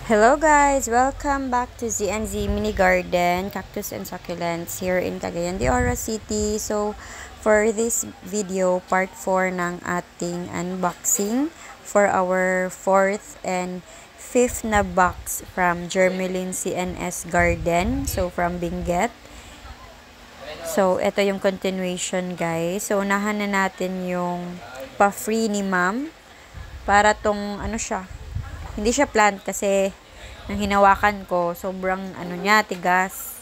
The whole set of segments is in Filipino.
Hello guys! Welcome back to ZNZ Mini Garden, Cactus and Succulents here in Cagayan de Oro City. So, for this video, part 4 ng ating unboxing for our 4th and 5th na box from Germelin CNS Garden. So, from Benguet. So, ito yung continuation guys. So, unahan na natin yung pa-free ni ma'am. Para tong, hindi siya plant kasi nang hinawakan ko, sobrang niya, tigas.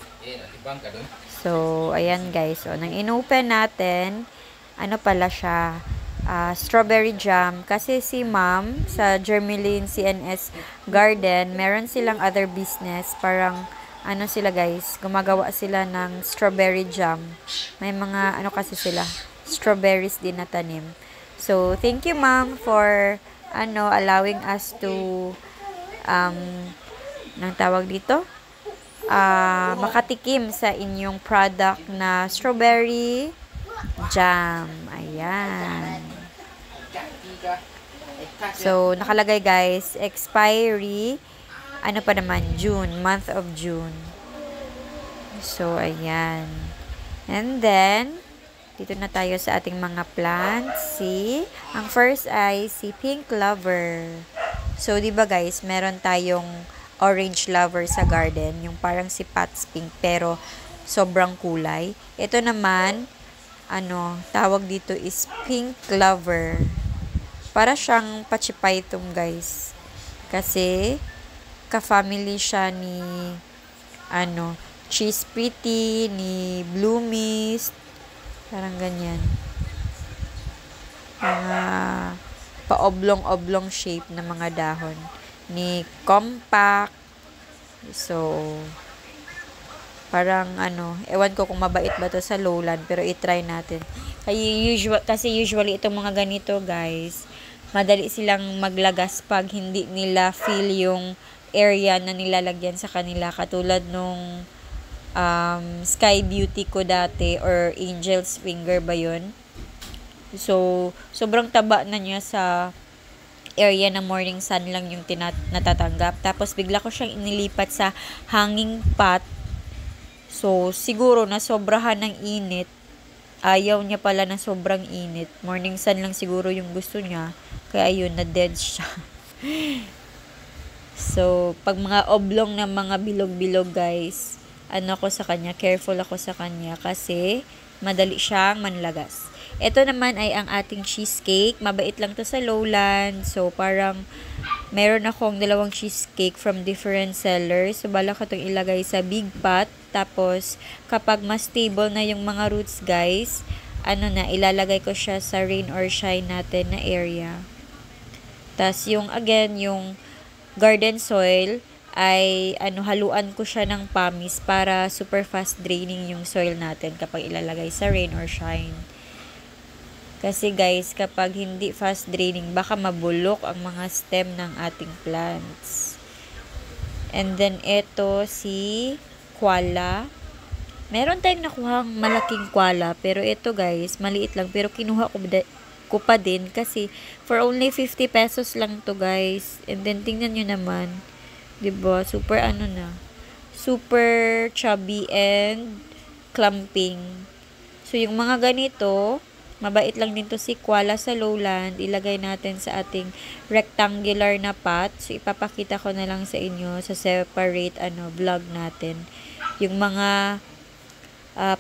So, ayan guys. So, nang inopen natin, pala siya, strawberry jam. Kasi si ma'am sa Germelin CNS Garden, meron silang other business. Parang, sila guys, gumagawa sila ng strawberry jam. May mga, kasi sila, strawberries din na tanim. So, thank you ma'am for allowing us to nang tawag dito makatikim sa inyong product na strawberry jam. Ayan. So, nakalagay guys, expiry pa naman, June, month of June. So, ayan. And then, dito na tayo sa ating mga plants. Ang first ay si Pink Lover. So, di ba guys, meron tayong orange lover sa garden. Yung parang si Pat's Pink, pero sobrang kulay. Ito naman, tawag dito is Pink Lover. Para siyang pachipaitum guys. Kasi, ka-family siya ni, Cheese Pretty, ni Blue Mist, parang ganyan. Mga pa-oblong-oblong shape na mga dahon. Ni compact. So, parang ewan ko kung mabait ba to sa lowland, pero i-try natin. Kasi usually itong mga ganito guys, madali silang maglagas pag hindi nila feel yung area na nilalagyan sa kanila. Katulad nung Sky Beauty ko dati or Angel's Finger ba yun. So, sobrang taba na niya sa area na morning sun lang yung natatanggap. Tapos, bigla ko siyang inilipat sa hanging pot. So, siguro na sobrahan ng init. Ayaw niya pala na sobrang init. Morning sun lang siguro yung gusto niya. Kaya yun, na-dead siya. So, pag mga oblong na mga bilog-bilog guys, ako sa kanya, careful ako sa kanya kasi madali siyang manlagas. Ito naman ay ang ating cheesecake. Mabait lang to sa lowland. So, parang meron akong 2 cheesecake from different sellers. So, bala ko itong ilagay sa big pot. Tapos, kapag mas stable na yung mga roots guys, ilalagay ko siya sa rain or shine natin na area. Tapos, yung garden soil, ay haluan ko siya ng pamis para super fast draining yung soil natin kapag ilalagay sa rain or shine. Kasi guys, kapag hindi fast draining, baka mabulok ang mga stem ng ating plants. And then ito si koala. Meron tayong nakuhang malaking koala, pero ito guys, maliit lang, pero kinuha ko pa din kasi for only 50 pesos lang to guys. And then tingnan nyo naman, diba? Super super chubby and clumping. So, yung mga ganito, mabait lang din to si koala sa lowland. Ilagay natin sa ating rectangular na pot. So, ipapakita ko na lang sa inyo sa separate vlog natin. Yung mga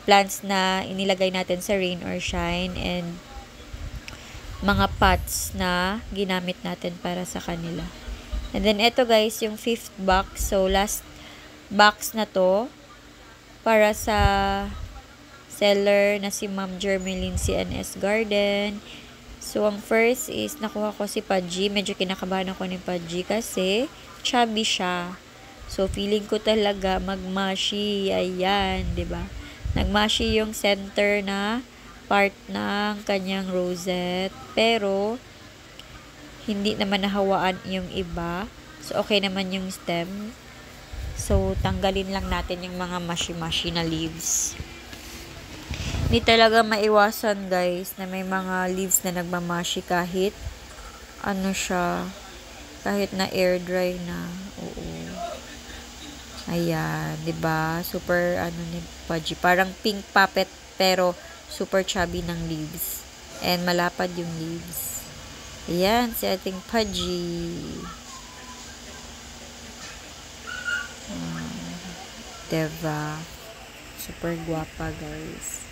plants na inilagay natin sa rain or shine and mga pots na ginamit natin para sa kanila. And then, ito guys, yung 5th box. So, last box na to para sa seller na si Ma'am Germelin CNS Garden. So, ang first is, nakuha ko si Pudgy. Medyo kinakabahan ako ni Pudgy kasi chubby siya. So, feeling ko talaga magmashi. Ayan, diba? Nagmashi yung center na part ng kanyang rosette. Pero, hindi naman nahawaan yung iba. So, okay naman yung stem. So, tanggalin lang natin yung mga mashi-mashi na leaves. Hindi talaga maiwasan guys na may mga leaves na nagmamashi kahit kahit na air dry na. Oo. Ayan, 'di ba? Super ano ni Pudgy, parang pink puppet pero super chubby ng leaves. And malapad yung leaves. Ayan, si ating Pudgy. 'Di ba? Super guwapa, guys.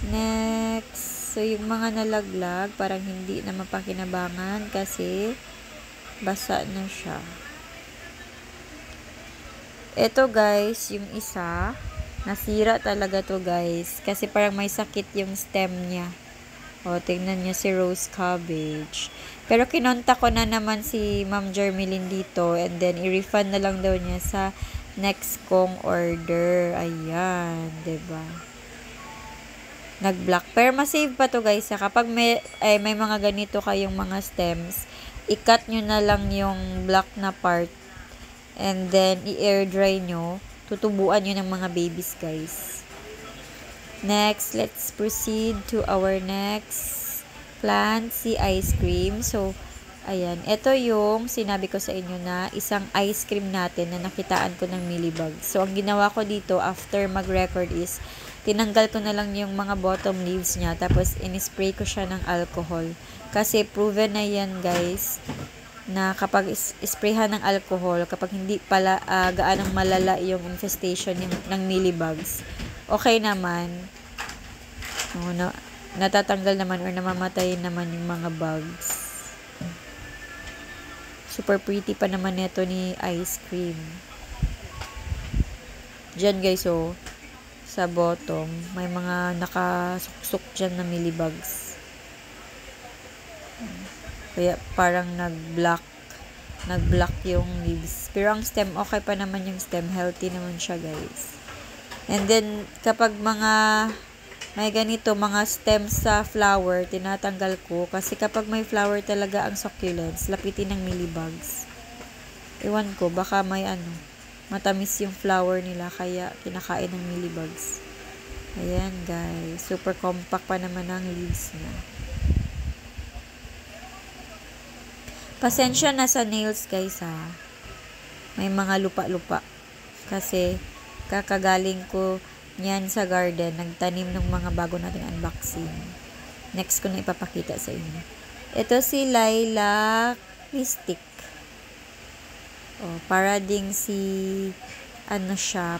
Next, so yung mga nalaglag, parang hindi na mapakinabangan kasi basa na siya. Ito guys, yung isa, nasira talaga to guys. Kasi parang may sakit yung stem niya. O, tingnan niyo si rose cabbage. Pero kinontak ko na naman si Ma'am Jermeline dito. And then, i-refund na lang daw niya sa next kong order. Ayan, ba diba? Nag-block. Pero masave pa to guys. Kapag may mga ganito kayong mga stems, i-cut nyo na lang yung block na part. And then, i-air dry nyo. Tutubuan nyo ng mga babies, guys. Next, let's proceed to our next plant, si ice cream. So, ayan. Ito yung sinabi ko sa inyo na isang ice cream natin na nakitaan ko ng mealybugs. So, ang ginawa ko dito after mag-record is, tinanggal ko na lang yung mga bottom leaves niya. Tapos, in-spray ko siya ng alcohol. Kasi, proven na yan, guys, na kapag isprayhan ng alcohol, kapag hindi pala gaanong malala yung infestation ng mealybugs, okay naman. Natatanggal naman or namamatay naman yung mga bugs. Super pretty pa naman nito ni ice cream. Diyan guys, oh, sa bottom, may mga nakasuksok dyan na mealybugs. Kaya parang nag-block yung leaves. Pero ang stem, okay pa naman yung stem. Healthy naman siya, guys. And then, kapag may ganito, mga stems sa flower, tinatanggal ko. Kasi kapag may flower talaga ang succulents, lapitin ng mealybugs. Ewan ko, baka may matamis yung flower nila, kaya kinakain ng mealybugs. Ayan, guys. Super compact pa naman ang leaves niya. Pasensya na sa nails guys ha. May mga lupa-lupa. Kasi kakagaling ko niyan sa garden. Nagtanim ng mga bago nating unboxing. Next ko na ipapakita sa inyo. Ito si Lilac Mystic. Para ding si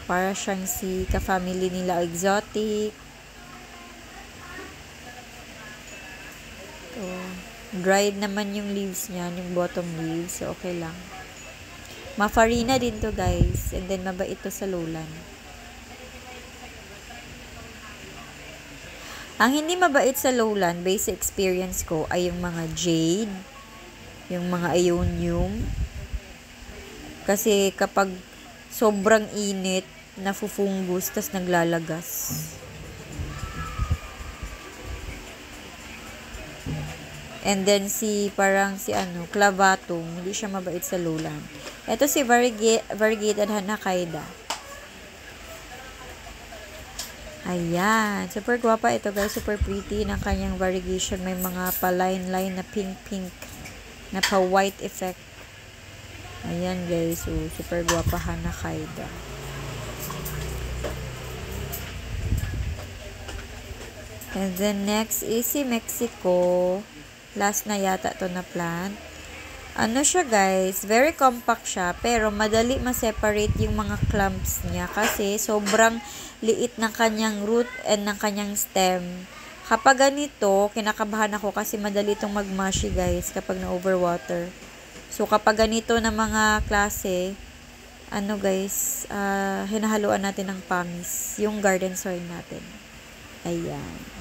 para siyang si ka-family nila exotic. Dried naman yung leaves niya, yung bottom leaves. So, okay lang. Mafarina din to guys. And then, mabait to sa lowland. Ang hindi mabait sa lowland, based sa experience ko, ay yung mga jade, yung mga ionium. Kasi kapag sobrang init, nafufungus, tas naglalagas. And then parang si clavatum, hindi siya mabait sa lowland. Ito si variegated Hanakaida. Ayan, super guwapa ito guys, super pretty ng kanyang variegation. May mga pa-line-line na pink-pink na pa-white effect. Ayan guys, so super guwapa Hanakaida. And then next is si Mexico. Last na yata to na plant. Ano siya guys, very compact siya, pero madali ma-separate yung mga clumps niya kasi sobrang liit ng kanyang root and ng kanyang stem. Kapag ganito, kinakabahan ako kasi madali itong magmushy guys kapag na-overwater. So kapag ganito na mga klase, guys, hinahaluan natin ng pangis, yung garden soil natin. Ayan.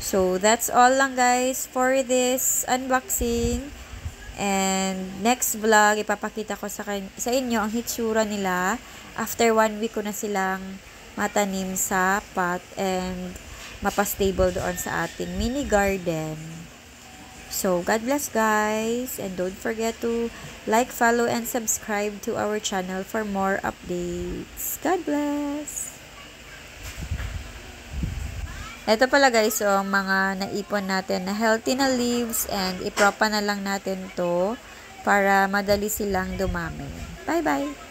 So, that's all lang guys for this unboxing. And next vlog, ipapakita ko sa inyo ang hitsura nila. After 1 week ko na silang matanim sa pot and mapastable doon sa ating mini garden. So, God bless guys. And don't forget to like, follow, and subscribe to our channel for more updates. God bless! Ito pala guys, mga naipon natin na healthy na leaves and ipropa na lang natin to para madali silang dumami. Bye-bye!